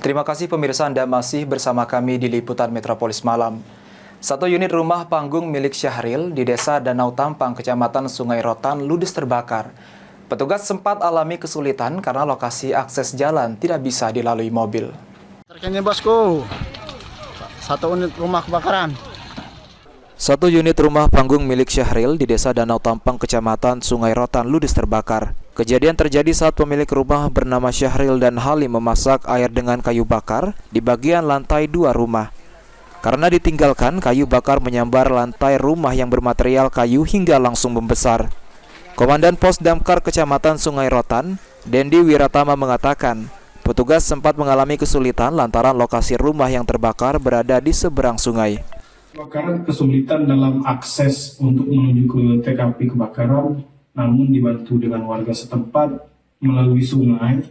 Terima kasih pemirsa, Anda masih bersama kami di Liputan Metropolis Malam. Satu unit rumah panggung milik Syahril di Desa Danau Tampang, Kecamatan Sungai Rotan, ludes terbakar. Petugas sempat alami kesulitan karena lokasi akses jalan tidak bisa dilalui mobil. Terkini bosku, satu unit rumah kebakaran. Satu unit rumah panggung milik Syahril di Desa Danau Tampang, Kecamatan Sungai Rotan, ludes terbakar. Kejadian terjadi saat pemilik rumah bernama Syahril dan Halim memasak air dengan kayu bakar di bagian lantai 2 rumah. Karena ditinggalkan, kayu bakar menyambar lantai rumah yang bermaterial kayu hingga langsung membesar. Komandan Pos Damkar Kecamatan Sungai Rotan, Dendi Wiratama mengatakan, petugas sempat mengalami kesulitan lantaran lokasi rumah yang terbakar berada di seberang sungai. Kebakaran kesulitan dalam akses untuk menuju ke TKP kebakaran, namun dibantu dengan warga setempat melalui sungai,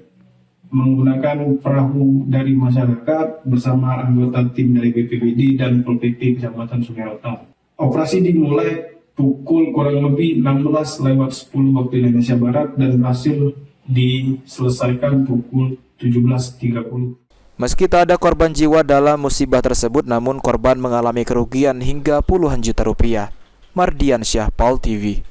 menggunakan perahu dari masyarakat bersama anggota tim dari BPBD dan Pol PP Kecamatan Sungai Rotan. Operasi dimulai pukul kurang lebih 16:10 waktu Indonesia Barat dan berhasil diselesaikan pukul 17:30. Meski tak ada korban jiwa dalam musibah tersebut, namun korban mengalami kerugian hingga puluhan juta rupiah. Mardiansyah, PAL TV.